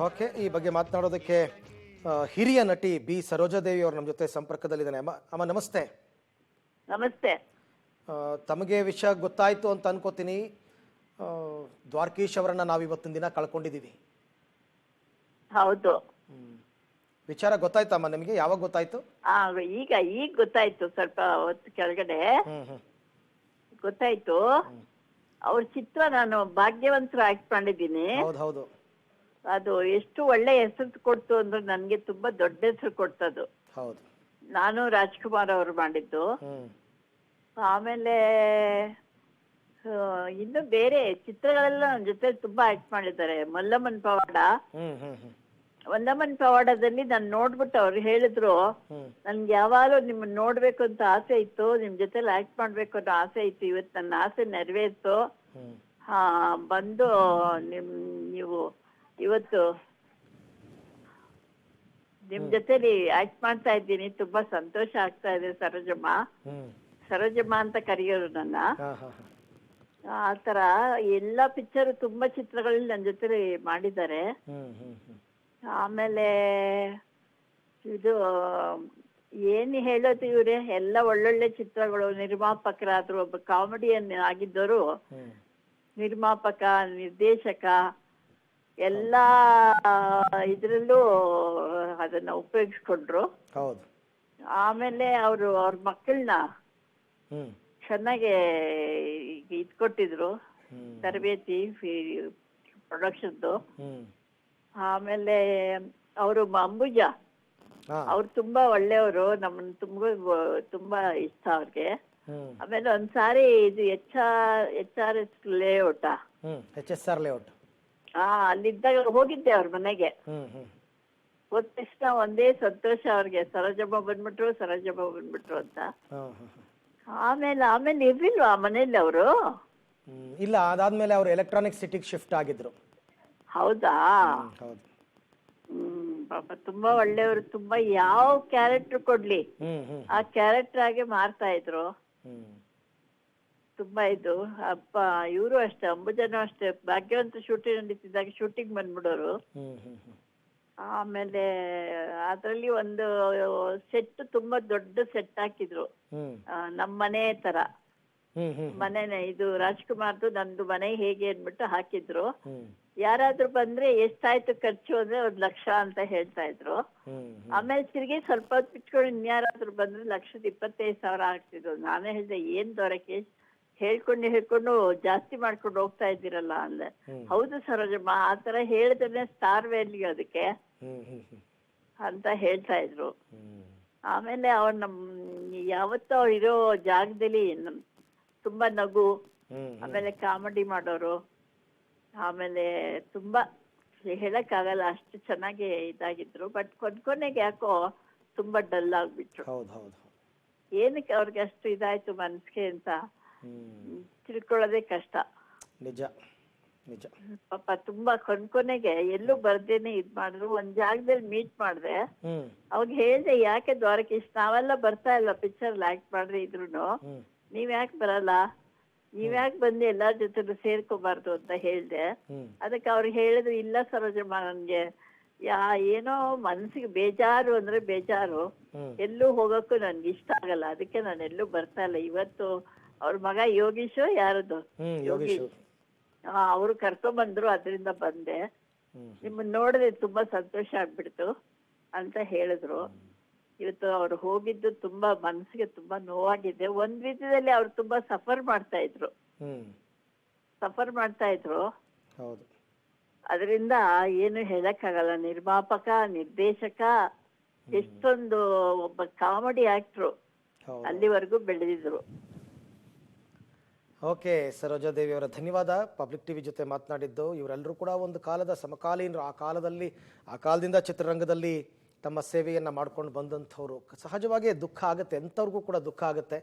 Okay, ಈ ಬಗ್ಗೆ ಮಾತನಾಡೋದಕ್ಕೆ ಹಿರಿಯ ನಟಿ ಬಿ ಸರೋಜಾದೇವಿ ಅವರು ನಮ್ಮ ಜೊತೆ ಸಂಪರ್ಕದಲ್ಲಿದ್ದಾನೆ. ಅಮ್ಮ ನಮಸ್ತೆ. ನಮಸ್ತೆ. ತಮಗೆ ವಿಷಯ ಗೊತ್ತಾಯ್ತು ಅಂತ ಅನ್ಕೋತೀನಿ. ದ್ವಾರಕೀಶ್ ಅವರನ್ನ ನಾವು ಇವತ್ತಿನ ದಿನ ಕಳ್ಕೊಂಡಿದ್ದೀವಿ. ಹೌದು. ವಿಚಾರ ಗೊತ್ತಾಯ್ತಮ್ಮ ನಿಮಗೆ? ಯಾವಾಗ ಗೊತ್ತಾಯ್ತು? ಈಗ ಗೊತ್ತಾಯ್ತು, ಸ್ವಲ್ಪ ಹೊತ್ತು ಕೆಳಗಡೆ ಗೊತ್ತಾಯ್ತು. ಅವ್ರ ಚಿತ್ರ ನಾನು ಭಾಗ್ಯವಂತರು ಆಕ್ಟ್ ಮಾಡಿದ್ದೀನಿ. ಹೌದು. ಅದು ಎಷ್ಟು ಒಳ್ಳೆ ಹೆಸರು ಕೊಡ್ತು ಅಂದ್ರೆ ನನ್ಗೆ ತುಂಬಾ ದೊಡ್ಡ ಹೆಸರು ಕೊಡ್ತದು. ಹೌದು. ನಾನು ರಾಜ್ಕುಮಾರ್ ಅವರು ಮಾಡಿದ್ದು. ಆಮೇಲೆ ಇನ್ನು ಬೇರೆ ಚಿತ್ರಗಳೆಲ್ಲ ನನ್ನ ಜೊತೆ ತುಂಬಾ ಆಕ್ಟ್ ಮಾಡಿದ್ದಾರೆ. ಮಲ್ಲಮ್ಮನ್ ಪವಾಡ, ಮಲ್ಲಮ್ಮನ್ ಪವಾಡದಲ್ಲಿ ನಾನು ನೋಡ್ಬಿಟ್ಟು ಅವ್ರು ಹೇಳಿದ್ರು, ನನ್ಗೆ ಯಾವಾಗಲೂ ನಿಮ್ಮನ್ನ ನೋಡ್ಬೇಕು ಅಂತ ಆಸೆ ಇತ್ತು, ನಿಮ್ ಜೊತೆಲಿ ಆಕ್ಟ್ ಮಾಡ್ಬೇಕು ಅನ್ನೋ ಆಸೆ ಇತ್ತು. ಇವತ್ತು ನನ್ನ ಆಸೆ ನೆರವೇರ್ತು. ಬಂದು ನೀವು ಇವತ್ತು ನಿಮ್ ಜೊತೆಲಿ ಆಕ್ಟ್ ಮಾಡ್ತಾ ಇದ್ದೀನಿ, ತುಂಬಾ ಸಂತೋಷ ಆಗ್ತಾ ಇದೆ ಸರೋಜಮ್ಮ ಅಂತ ಕರೆಯೋರು ನನ್ನ. ಆತರ ಎಲ್ಲಾ ಪಿಕ್ಚರ್ ತುಂಬಾ ಚಿತ್ರಗಳಲ್ಲಿ ನನ್ನ ಜೊತೆ ಮಾಡಿದ್ದಾರೆ. ಆಮೇಲೆ ಇದು ಏನ್ ಹೇಳೋದು, ಇವ್ರೆ ಎಲ್ಲ ಒಳ್ಳೊಳ್ಳೆ ಚಿತ್ರಗಳು. ನಿರ್ಮಾಪಕರಾದ್ರು, ಒಬ್ಬ ಕಾಮಿಡಿಯನ್ ಆಗಿದ್ದವರು, ನಿರ್ಮಾಪಕ, ನಿರ್ದೇಶಕ, ಎಲ್ಲಾ ಇದ್ರಲ್ಲೂ ಅದನ್ನ ಉಪಯೋಗಿಸ್ಕೊಂಡ್ರು. ಆಮೇಲೆ ಅವ್ರ ಮಕ್ಕಳನ್ನ ಚೆನ್ನಾಗಿ ಇದ್ಕೊಟ್ಟಿದ್ರು, ತರಬೇತಿ ಪ್ರೊಡಕ್ಷನ್ದು. ಆಮೇಲೆ ಅವರು ಅಂಬುಜ ಅವ್ರು ತುಂಬಾ ಒಳ್ಳೆಯವರು, ನಮ್ಮನ್ನ ತುಂಬಾ ಇಷ್ಟ ಅವ್ರಿಗೆ. ಆಮೇಲೆ ಒಂದ್ಸಾರಿ ಇದು HRS ಲೇಔಟ್, ಅಲ್ಲಿದ್ದಾಗ ಹೋಗಿದ್ದೆ ಅವ್ರ ಮನೆಗೆ. ಹೋದ ತಕ್ಷಣ ಒಂದೇ ಸಂತೋಷ ಅವ್ರಿಗೆ, ಸರೋಜಮ್ಮ ಬಂದ್ಬಿಟ್ರು ಅಂತ. ಆಮೇಲೆ ಇರ್ಲಿಲ್ವಾ ಆ ಮನೇಲಿ ಅವರು? ಇಲ್ಲ, ಅದಾದ್ಮೇಲೆ ಅವ್ರು ಎಲೆಕ್ಟ್ರಾನಿಕ್ ಸಿಟಿಗೆ ಶಿಫ್ಟ್ ಆಗಿದ್ರು. ಹೌದಾ? ಪಾಪ ತುಂಬಾ ಒಳ್ಳೆಯವರು. ತುಂಬಾ ಯಾವ ಕ್ಯಾರೆಕ್ಟರ್ ಕೊಡ್ಲಿ ಆ ಕ್ಯಾರೆಕ್ಟರ್ ಆಗಿ ಮಾಡ್ತಾ ಇದ್ರು. ತುಂಬಾ ಇದು ಅಪ್ಪ. ಇವರು ಅಷ್ಟೇ, ಅಂಬುಜನೂ ಅಷ್ಟೇ, ಭಾಗ್ಯವಂತ ಶೂಟಿಂಗ್ ನಡೀತಿದ್ದಾಗ ಶೂಟಿಂಗ್ ಬಂದ್ಬಿಡೋರು. ಆಮೇಲೆ ಅದ್ರಲ್ಲಿ ಒಂದು ಸೆಟ್, ತುಂಬಾ ದೊಡ್ಡ ಸೆಟ್ ಹಾಕಿದ್ರು, ನಮ್ ಮನೆ ತರ. ಮನೆನೆ ಇದು ರಾಜ್ಕುಮಾರ್ದು ನಂದು ಮನೆ ಹೇಗೆ ಅನ್ಬಿಟ್ಟು ಹಾಕಿದ್ರು. ಯಾರಾದ್ರೂ ಬಂದ್ರೆ ಎಷ್ಟಾಯ್ತು ಖರ್ಚು ಅಂದ್ರೆ 1,00,000 ಅಂತ ಹೇಳ್ತಾ ಇದ್ರು. ಆಮೇಲೆ ತಿರ್ಗಿ ಸ್ವಲ್ಪ ಹೊತ್ತು ಬಿಟ್ಕೊಂಡು ಇನ್ಯಾರಾದ್ರೂ ಬಂದ್ರೆ 1,25,000 ಆಗ್ತಿದ್ರು. ನಾನೇ ಹೇಳ್ದೆ, ಏನ್ ದೊರಕೆ ಹೇಳ್ಕೊಂಡು ಜಾಸ್ತಿ ಮಾಡ್ಕೊಂಡು ಹೋಗ್ತಾ ಇದ್ದೀರಲ್ಲ ಅಂದೆ. ಹೌದು ಸರೋಜಮ್ಮ, ಆತರ ಹೇಳಿದ್ರೆ ಸ್ಟಾರ್ ವ್ಯಾಲ್ಯೂ ಅದಕ್ಕೆ ಅಂತ ಹೇಳ್ತಾ ಇದ್ರು. ಆಮೇಲೆ ಯಾವತ್ತೂ ಅವ್ರು ಇರೋ ಜಾಗದಲ್ಲಿ ತುಂಬಾ ನಗು, ಆಮೇಲೆ ಕಾಮಿಡಿ ಮಾಡೋರು. ಆಮೇಲೆ ತುಂಬಾ ಹೇಳಕ್ ಆಗಲ್ಲ, ಅಷ್ಟು ಚೆನ್ನಾಗಿ ಇದಾಗಿದ್ರು. ಬಟ್ ಕೊನೆಗೆ ಯಾಕೋ ತುಂಬಾ ಡಲ್ ಆಗ್ಬಿಟ್ರು. ಏನಕ್ಕೆ ಅವ್ರಿಗೆ ಅಷ್ಟು ಇದಾಯ್ತು ಮನ್ಸಿಗೆ ಅಂತ ತಿಳ್ಕೊಳ್ಳೋದೇ ಕಷ್ಟ. ನಿಜ. ಪಾಪ ತುಂಬಾ ಕೊನೆಗೆ ಎಲ್ಲೂ ಬರ್ದೇನೆ ಇದ್ ಮಾಡಿದ್ರು. ಒಂದ್ ಜಾಗದಲ್ಲಿ ಮೀಟ್ ಮಾಡ್ದೆ. ಅವಾಗ ಹೇಳ್ದೆ, ಯಾಕೆ ದ್ವಾರಕೀಶ್, ನಾವೆಲ್ಲ ಬರ್ತಾ ಇಲ್ಲ ಪಿಕ್ಚರ್ ಆಕ್ಟ್ ಮಾಡ್ರಿ ಇದ್ರುನು, ನೀವ್ ಯಾಕೆ ಬರಲ್ಲ, ನೀವ್ಯಾಕೆ ಬಂದು ಎಲ್ಲಾರ ಜೊತೆ ಸೇರ್ಕೋಬಾರ್ದು ಅಂತ ಹೇಳ್ದೆ. ಅದಕ್ಕೆ ಅವ್ರು ಹೇಳಿದ್ರು, ಇಲ್ಲ ಸರೋಜಮ್ಮ, ನನ್ಗೆ ಏನೋ ಮನ್ಸಿಗೆ ಬೇಜಾರು ಅಂದ್ರೆ ಬೇಜಾರು, ಎಲ್ಲೂ ಹೋಗಕ್ಕೂ ನನ್ಗೆ ಇಷ್ಟ ಆಗಲ್ಲ, ಅದಕ್ಕೆ ನಾನು ಎಲ್ಲೂ ಬರ್ತಾ ಇಲ್ಲ. ಇವತ್ತು ಅವ್ರ ಮಗ ಯೋಗೀಶು, ಯಾರದು ಯೋಗೀಶ್, ಅವ್ರು ಕರ್ಕೊಂಡ್ಬಂದ್ರು, ಅದರಿಂದ ಬಂದೆ. ನಿಮ್ಮನ್ನ ನೋಡಿದ್ರೆ ತುಂಬಾ ಸಂತೋಷ ಆಗ್ಬಿಡ್ತು ಅಂತ ಹೇಳಿದ್ರು. ಇವತ್ತು ಅವ್ರು ಹೋಗಿದ್ದು ತುಂಬಾ ಮನ್ಸಿಗೆ ತುಂಬಾ ನೋವಾಗಿದೆ. ಒಂದ್ ರೀತಿಯಲ್ಲಿ ಅವ್ರು ತುಂಬಾ ಸಫರ್ ಮಾಡ್ತಾ ಇದ್ರು. ಅದರಿಂದ ಏನು ಹೇಳಕ್ಕಾಗಲ್ಲ. ನಿರ್ಮಾಪಕ, ನಿರ್ದೇಶಕ, ಎಷ್ಟೊಂದು ಒಬ್ಬ ಕಾಮಿಡಿ ಆಕ್ಟ್ರು, ಅಲ್ಲಿವರೆಗೂ ಬೆಳೆದಿದ್ರು. ಓಕೆ ಸರೋಜಾದೇವಿ ಅವರ ಧನ್ಯವಾದ. ಪಬ್ಲಿಕ್ ಟಿವಿ ಜೊತೆ ಮಾತನಾಡಿದ್ದು. ಇವರೆಲ್ಲರೂ ಕೂಡ ಒಂದು ಕಾಲದ ಸಮಕಾಲೀನರು. ಆ ಕಾಲದಿಂದ ಚಿತ್ರರಂಗದಲ್ಲಿ ತಮ್ಮ ಸೇವೆಯನ್ನು ಮಾಡ್ಕೊಂಡು ಬಂದಂಥವ್ರು. ಸಹಜವಾಗಿ ದುಃಖ ಆಗುತ್ತೆ, ಎಂಥವ್ರಿಗೂ ಕೂಡ ದುಃಖ ಆಗುತ್ತೆ.